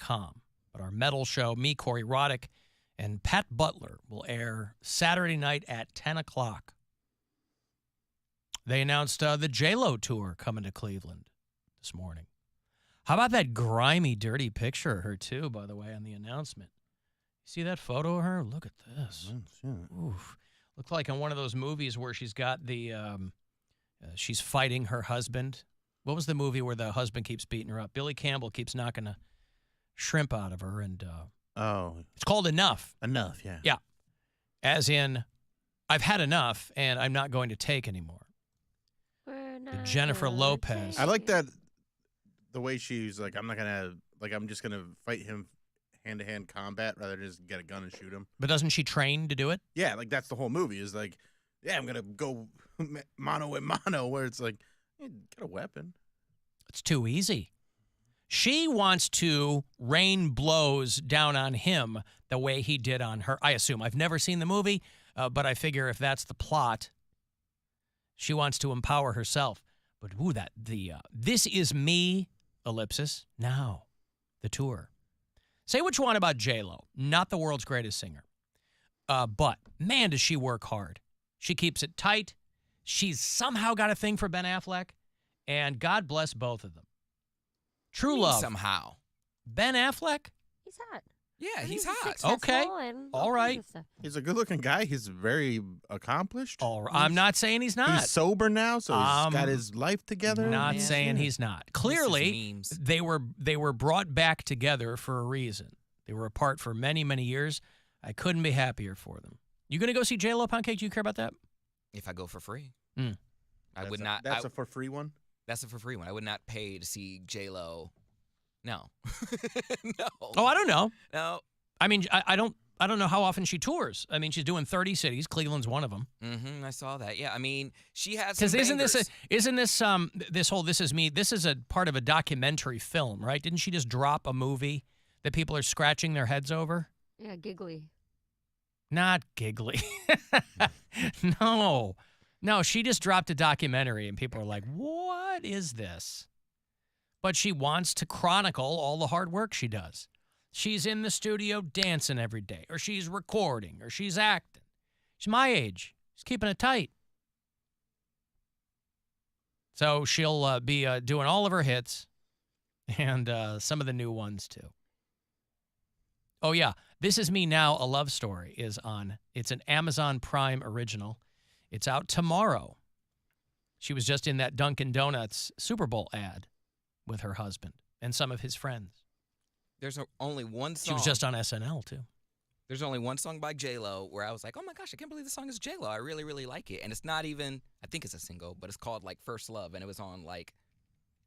WMMS.com. But our metal show, me, Corey Roddick, and Pat Butler will air Saturday night at 10 o'clock. They announced the J-Lo tour coming to Cleveland this morning. How about that grimy, dirty picture of her, too, by the way, on the announcement? See that photo of her? Look at this. Oof. Looked like in one of those movies where she's got the, she's fighting her husband. What was the movie where the husband keeps beating her up? Billy Campbell keeps knocking a shrimp out of her, and it's called Enough. Enough, yeah. Yeah. As in, I've had enough, and I'm not going to take anymore. The Jennifer Lopez. I like that, the way she's like, I'm just going to fight him hand-to-hand combat rather than just get a gun and shoot him. But doesn't she train to do it? Yeah, like that's the whole movie is like, yeah, I'm going to go mano a mano, where it's like, hey, get a weapon. It's too easy. She wants to rain blows down on him the way he did on her. I assume. I've never seen the movie, but I figure if that's the plot, she wants to empower herself. But ooh, This Is Me, ellipsis, now, the tour. Say what you want about J-Lo, not the world's greatest singer. But, man, does she work hard. She keeps it tight. She's somehow got a thing for Ben Affleck, and God bless both of them. True love. Somehow. Ben Affleck? He's hot. Yeah, he's hot. Okay. All right. He's a good-looking guy. He's very accomplished. All right. I'm not saying he's not. He's sober now, so he's got his life together. Not saying he's not. Clearly, they were brought back together for a reason. They were apart for many, many years. I couldn't be happier for them. You going to go see J-Lo, Poundcake? Do you care about that? If I go for free. I would not. That's a for free one? That's a for free one. I would not pay to see J-Lo. No. No. Oh, I don't know. No. I mean, I don't know how often she tours. I mean, she's doing 30 cities. Cleveland's one of them. Mm-hmm. I saw that. Yeah. I mean, she has. Because isn't this whole This Is Me? This is a part of a documentary film, right? Didn't she just drop a movie that people are scratching their heads over? Yeah, Giggly. Not Giggly. No, she just dropped a documentary, and people are like, "What is this?" But she wants to chronicle all the hard work she does. She's in the studio dancing every day, or she's recording, or she's acting. She's my age. She's keeping it tight. So she'll be doing all of her hits and some of the new ones, too. Oh, yeah. This Is Me Now, A Love Story is on. It's an Amazon Prime original. It's out tomorrow. She was just in that Dunkin' Donuts Super Bowl ad with her husband and some of his friends. There's only one song. She was just on SNL, too. There's only one song by J-Lo where I was like, oh, my gosh, I can't believe the song is J-Lo. I really, really like it. And it's not even, I think it's a single, but it's called, like, First Love. And it was on, like,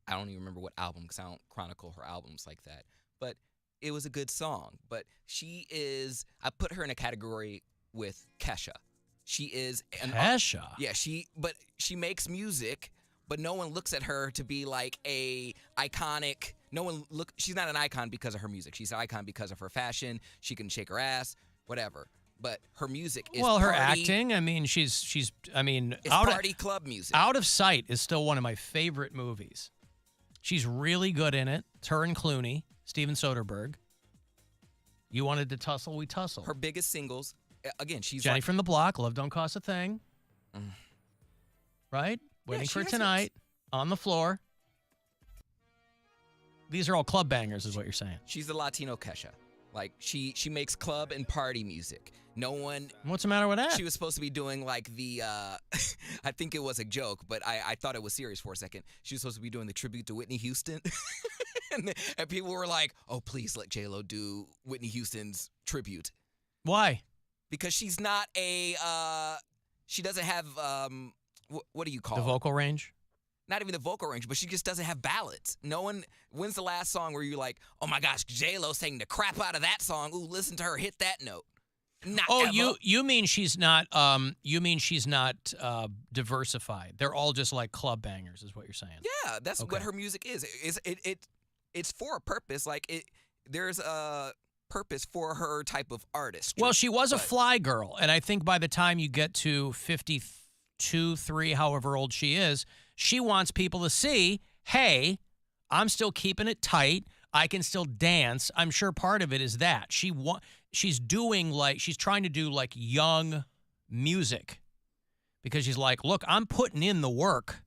I don't even remember what album because I don't chronicle her albums like that. But it was a good song. But she is, I put her in a category with Kesha. She is. Kesha? Yeah, she makes music, but no one looks at her to be like a iconic. She's not an icon because of her music. She's an icon because of her fashion. She can shake her ass, whatever. But her music is her acting. I mean, it's party club music. Out of Sight is still one of my favorite movies. She's really good in it. It's her and Clooney, Steven Soderbergh. You wanted to tussle, we tussle. Her biggest singles, again, she's Jenny from the Block, Love Don't Cost a Thing. Right? Waiting for Tonight, On the Floor. These are all club bangers, is what you're saying. She's the Latino Kesha. Like, she makes club and party music. No one... What's the matter with that? She was supposed to be doing, like, the... I think it was a joke, but I thought it was serious for a second. She was supposed to be doing the tribute to Whitney Houston. and people were like, oh, please let J-Lo do Whitney Houston's tribute. Why? Because she's not a... she doesn't have... what do you call it? The vocal range? Not even the vocal range, but she just doesn't have ballads. No one. When's the last song where you're like, oh my gosh, J-Lo sang the crap out of that song. Ooh, listen to her hit that note. Not ever. you mean she's not? Diversified. They're all just like club bangers, is what you're saying. Yeah, that's what her music is. It's for a purpose. Like there's a purpose for her type of artist. Well, she was a fly girl, and I think by the time you get to 52, 3, however old she is. She wants people to see, hey, I'm still keeping it tight. I can still dance. I'm sure part of it is that she's trying to do like young music because she's like, look, I'm putting in the work.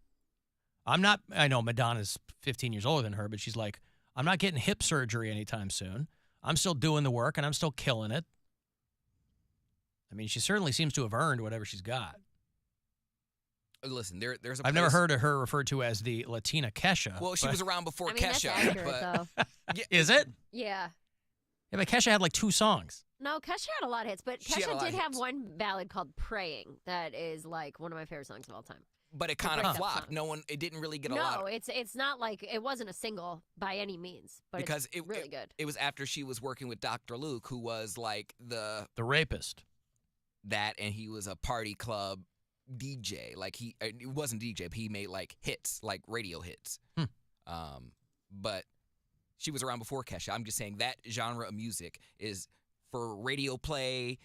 I know Madonna's 15 years older than her, but she's like, I'm not getting hip surgery anytime soon. I'm still doing the work and I'm still killing it. I mean, she certainly seems to have earned whatever she's got. Listen, there's a I've never heard of her referred to as the Latina Kesha. Well, she was around before Kesha. That's accurate, but though. Is it? Yeah. Yeah, but Kesha had like 2 songs. No, Kesha had a lot of hits, but She had a Kesha lot did of have hits. one ballad called "Praying" that is like one of my favorite songs of all time. But it kind breakup of flopped. song. It didn't really get a lot. No, it's not like it wasn't a single by any means, but Because it's really good. It was after she was working with Dr. Luke, who was like The rapist. and he was a party club DJ. Like it wasn't DJ, but he made like hits, like radio hits. But she was around before Kesha. I'm just saying that genre of music is for radio play,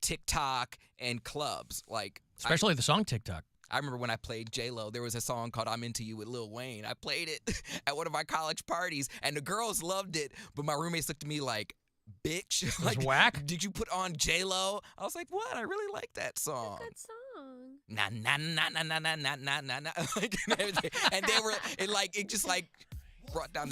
TikTok, and clubs. Like Especially the song TikTok. I remember when I played J-Lo, there was a song called I'm Into You with Lil Wayne. I played it at one of my college parties, and the girls loved it, but my roommates looked at me like, bitch. It Like, was whack? did you put on J-Lo? I was like, what? I really like that song. Good song. Nah, nah, nah, nah, nah, nah, nah, nah, nah, nah. Like, and they were, it just like brought down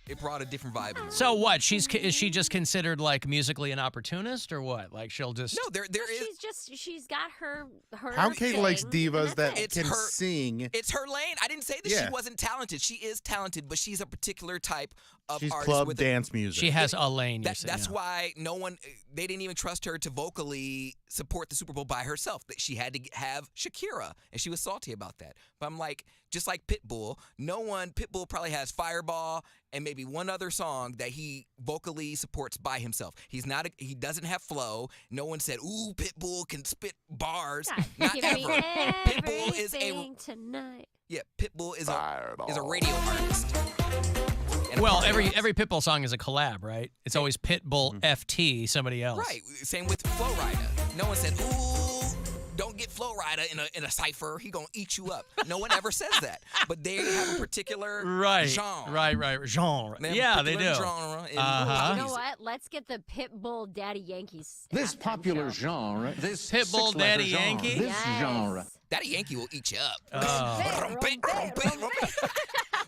it brought a different vibe. In the So what? Is she just considered like musically an opportunist or what? Like she'll just No, there is. She's got her Poundcake likes thing, and divas that's that it. can sing. It's her lane. I didn't say that she Yeah. wasn't talented. She is talented, but she's a particular type of She's artist club with dance music. she has a lane. That's why they didn't even trust her to vocally support the Super Bowl by herself. That she had to have Shakira, and she was salty about that. But I'm like, just like Pitbull, Pitbull probably has Fireball and maybe one other song that he vocally supports by himself. He doesn't have flow. No one said, ooh, Pitbull can spit bars. God, Not give ever. me Pitbull is everything tonight. Pitbull is a radio artist. And a Well, party every artist. Pitbull song is a collab, right? It's always Pitbull FT somebody else. Right. Same with Flo Rida. No one said, ooh, don't get Flo Rida in a cipher. He gonna eat you up. No one ever says that. But they have a particular genre. Right. Genre. They have a Yeah, they particular do. Genre in Uh-huh. pop You know music. what? Let's get the Pitbull Daddy Yankees. This halftime popular show. genre, this Pitbull six-letter Daddy genre, Yankee? this Yes. genre. Daddy Yankee will eat you up. Oh.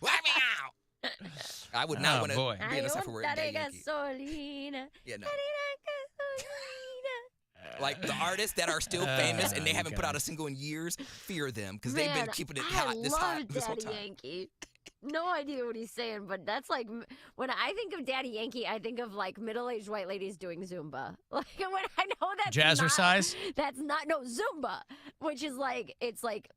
Let me out. I would not Oh, want boy. to be in a cipher with Daddy Yankee. gasolina. Yeah, no. Like the artists that are still famous and they haven't put out a single in years, fear them because they've been keeping it hot this whole Daddy time. Yankee. No idea what he's saying, but that's like when I think of Daddy Yankee, I think of like middle-aged white ladies doing Zumba. Like when I know that's Jazzercise? That's not Zumba, which is like it's like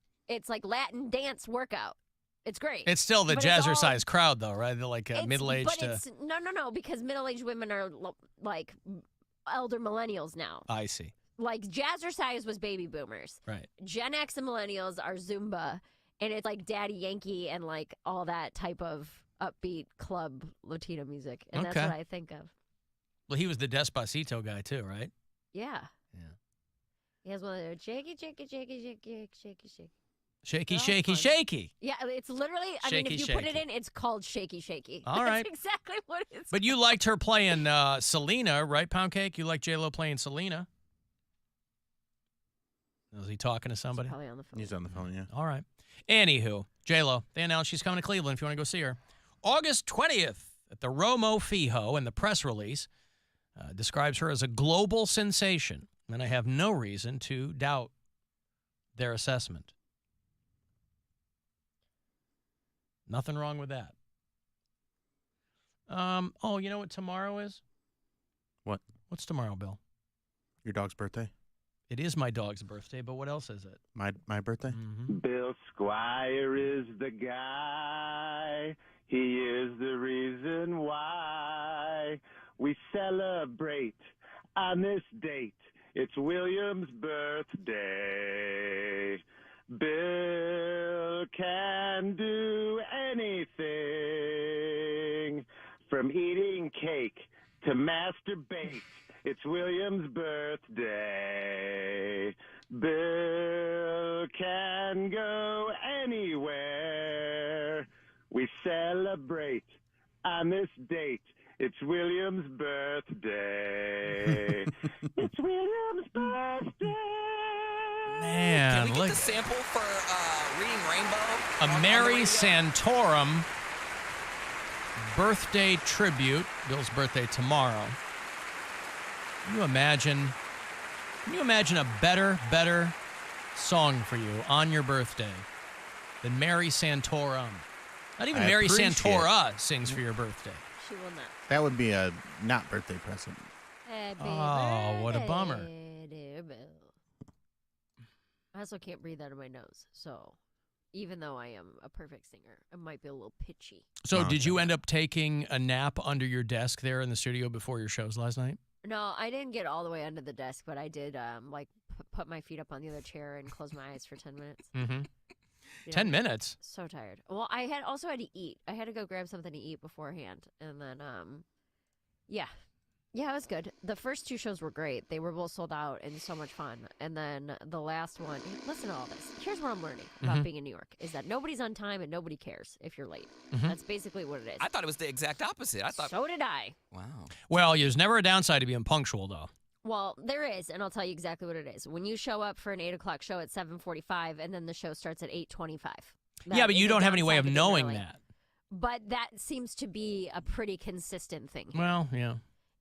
Latin dance workout. It's great. It's still the But it's all- jazzercise crowd, though, right? They're like It's- middle-aged. But it's no, because middle-aged women are like elder millennials now. I see. Like Jazzercise was baby boomers. Right. Gen X and millennials are Zumba, and it's like Daddy Yankee and like all that type of upbeat club Latino music, and that's Okay. what I think of. Well, he was the Despacito guy too, right? Yeah. Yeah. He has one of those shaky, shaky, shaky, shaky, shaky, shaky. Shaky, They're all shaky, fun. shaky. Yeah, it's literally. I Shaky, mean, if you put it shaky. in, it's called shaky, shaky. All right. That's exactly what it's. But you liked her playing Selena, right, Poundcake? You like J-Lo playing Selena? Was he talking to somebody? Probably on the phone. He's on the phone, yeah. All right. Anywho, J-Lo, they announced she's coming to Cleveland if you want to go see her. August 20th at the Romo Fijo, and the press release describes her as a global sensation. And I have no reason to doubt their assessment. Nothing wrong with that. Oh, you know what tomorrow is? What? What's tomorrow, Bill? Your dog's birthday? It is my dog's birthday, but what else is it? My birthday? Mm-hmm. Bill Squire is the guy. He is the reason why we celebrate on this date. It's William's birthday. Bill can do anything from eating cake to masturbate. It's William's birthday. Bill can go anywhere. We celebrate on this date. It's William's birthday. It's William's birthday. Man, Can we get look. the sample for Reading Rainbow? A on the Mary radio? Santorum birthday tribute. Bill's birthday tomorrow. Can you imagine a better song for you on your birthday than Mary Santorum? Not even I Mary appreciate Santora sings for your birthday. She will not. That would be a not birthday present. Happy Oh, what a bummer. birthday, dear Bill. I also can't breathe out of my nose, so even though I am a perfect singer, I might be a little pitchy. So, Oh, did you okay. end up taking a nap under your desk there in the studio before your shows last night? No, I didn't get all the way under the desk, but I did put my feet up on the other chair and close my eyes for 10 minutes. Mm-hmm. You 10 know? minutes. So tired. Well, I had to eat. I had to go grab something to eat beforehand, and then yeah, it was good. The first two shows were great. They were both sold out and so much fun. And then the last one. Listen to all this. Here's what I'm learning about being in New York: is that nobody's on time and nobody cares if you're late. That's basically what it is. I thought it was the exact opposite. I thought, So did I. wow. Well, there's never a downside to being punctual, though. Well, there is, and I'll tell you exactly what it is. When you show up for an 8 o'clock show at 7:45, and then the show starts at 8:25. Yeah, but you don't have any way of knowing that. But that seems to be a pretty consistent thing here. Well, yeah.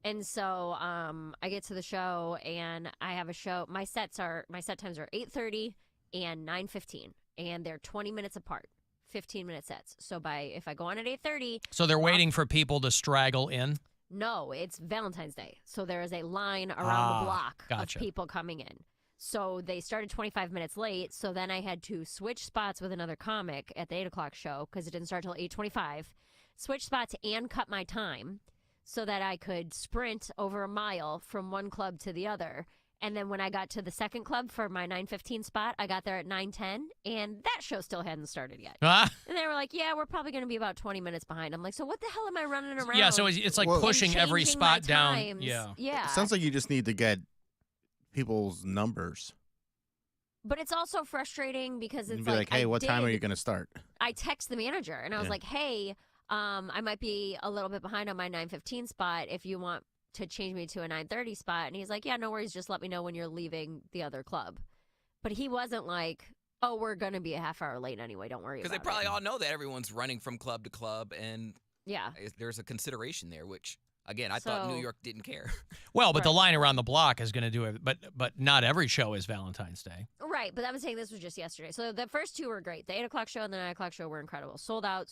And so I get to the show, and I have a show. My set times are 8:30 and 9:15, and they're 20 minutes apart, 15-minute sets. So if I go on at 8:30, So they're waiting for people to straggle in? no, it's Valentine's Day. So there is a line around the block gotcha. of people coming in. So they started 25 minutes late. So then I had to switch spots with another comic at the 8 o'clock show because it didn't start till 8:25. Switch spots and cut my time so that I could sprint over a mile from one club to the other. And then when I got to the second club for my 9:15 spot, I got there at 9:10, and that show still hadn't started yet. Ah. And they were like, yeah, we're probably going to be about 20 minutes behind. I'm like, so what the hell am I running around? Yeah, so it's like Well- pushing and every changing my spot down. times? Yeah. Yeah. It sounds like you just need to get people's numbers But it's also frustrating because and it's be like, hey, what time are did- you going to start? I text the manager and I was Yeah. like, hey, I might be a little bit behind on my 9:15 spot if you want to change me to a 9:30 spot. And he's like, yeah, no worries. Just let me know when you're leaving the other club. But he wasn't like, oh, we're going to be a half hour late anyway. Don't worry about Because it. they probably all know that everyone's running from club to club, and Yeah. there's a consideration there, which, again, I thought New So- York didn't care. Well, but the Right. line around the block is going to do it. But not every show is Valentine's Day. Right, but I'm saying this was just yesterday. So the first two were great. The 8 o'clock show and the 9 o'clock show were incredible. Sold out,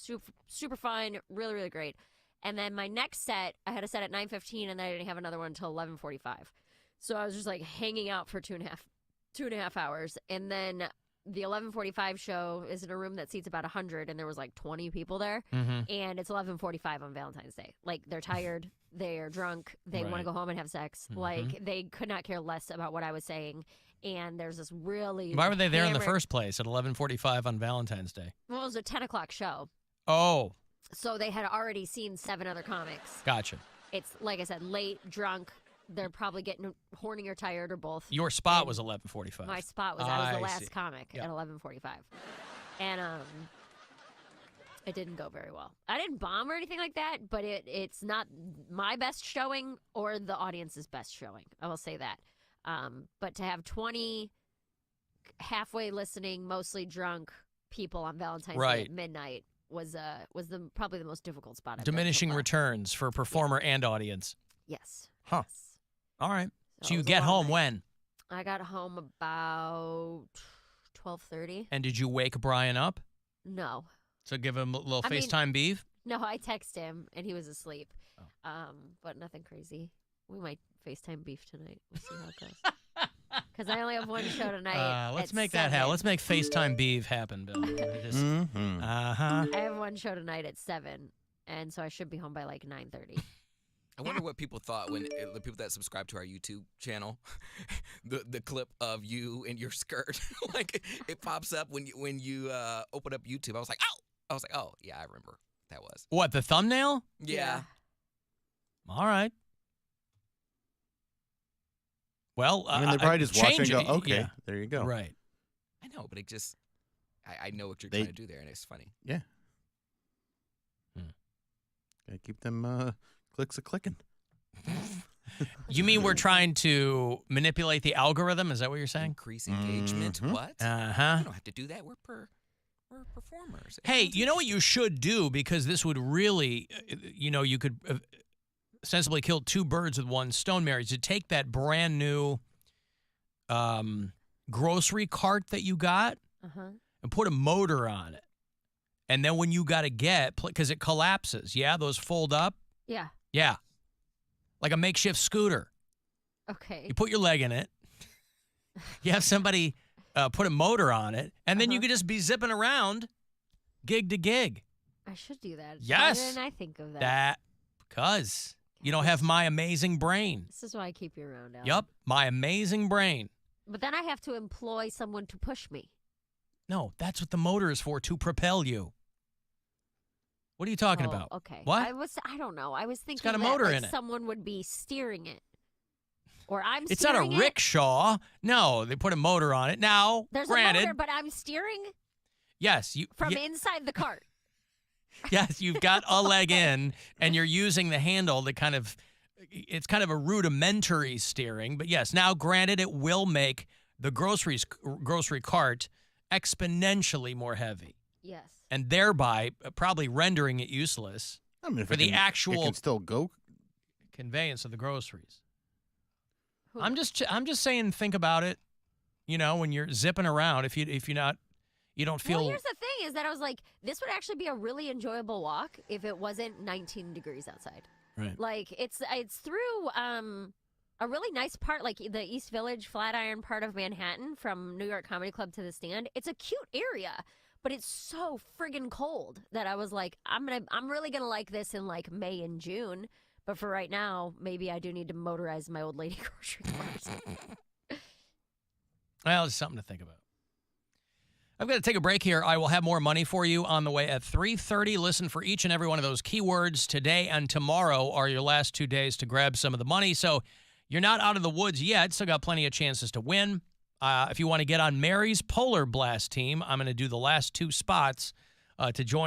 super fun, really, really great. And then my next set, I had a set at 9:15, and then I didn't have another one until 11:45. So I was just like hanging out for two and a half hours. And then the 11:45 show is in a room that seats about 100, and there was like 20 people there. Mm-hmm. And it's 11:45 on Valentine's Day. Like, they're tired, they're drunk, they want Right. to go home and have sex. Mhm. Like, they could not care less about what I was saying. And there's this really Why were they there in the hammered- first place at 11:45 on Valentine's Day? Well, it was a 10 o'clock show. Oh, So they had already seen 7 other comics. gotcha. It's, like I said, late, drunk. They're probably getting horny or tired or both. Your spot And was 11:45. My spot was, I was the I last see. comic Yep. at 11:45. And it didn't go very well. I didn't bomb or anything like that, but it's not my best showing or the audience's best showing. I will say that. But to have 20 halfway listening, mostly drunk people on Valentine's Day Right. at midnight was probably the most difficult spot. I've done Diminishing so far. returns for performer and audience. Yes. Huh. Yes. All right. So So it you was a get long home night. when? I got home about 12:30. And did you wake Brian up? No. So give him a little I mean- FaceTime beef? No, I texted him and he was asleep. Oh. But nothing crazy. We might FaceTime beef tonight. We'll see how it goes. Because I only have one show tonight. Let's at make that happen. 7. Let's make FaceTime beef happen, Bill. Just- Mm-hmm. Uh-huh. I have one show tonight at 7, and so I should be home by like 9:30. I wonder what people thought when the people that subscribe to our YouTube channel, the clip of you in your skirt, like it pops up when you open up YouTube. I was like, oh yeah, I remember that was. What, the thumbnail? Yeah. All right. Well, I mean, they're probably just watching and change go, it. okay, Yeah. there you go. Right. I know, but it just, I know what you're They- trying to do there, and it's funny. Yeah. Gotta keep them clicks a clicking. You mean we're trying to manipulate the algorithm? Is that what you're saying? Increase engagement. Mhm. What? Uh-huh. We don't have to do that. We're performers. Hey, you know what you should do, because this would really, you could sensibly kill two birds with one stone, Mary, to take that brand new grocery cart that you got and put a motor on it. And then when you got to because it collapses, those fold up. Yeah. Yeah. Like a makeshift scooter. Okay. You put your leg in it. You have somebody put a motor on it, and then you could just be zipping around gig to gig. I should do that. Yes. Why didn't I think of that? Because you don't have my amazing brain. This is why I keep you around, Alan. Yep, my amazing brain. But then I have to employ someone to push me. No, that's what the motor is for, to propel you. What are you talking Oh, about? Okay. What? I don't know. I was thinking got a that, motor like, in it. someone would be steering it. Or I'm It's not a steering it. rickshaw. No, they put a motor on it. Now, There's granted, a motor, but I'm steering yes, from inside the cart. yes, you've got a leg in, and you're using the handle to it's kind of a rudimentary steering. But yes, now granted, it will make the grocery cart exponentially more heavy, Yes. and thereby probably rendering it useless I mean, if for it the can, actual it can still go. conveyance of the groceries. Who- I'm just saying, think about it. When you're zipping around, if you don't feel. Well, here's the thing: is that I was like, this would actually be a really enjoyable walk if it wasn't 19 degrees outside. Right. Like it's through a really nice part, like the East Village Flatiron part of Manhattan, from New York Comedy Club to the Stand. It's a cute area, but it's so friggin' cold that I was like, I'm really gonna like this in like May and June. But for right now, maybe I do need to motorize my old lady grocery cart. Well, it's something to think about. I've got to take a break here. I will have more money for you on the way at 3:30. Listen for each and every one of those keywords. Today and tomorrow are your last 2 days to grab some of the money. So you're not out of the woods yet. Still got plenty of chances to win. If you want to get on Mary's Polar Blast team, I'm going to do the last 2 spots to join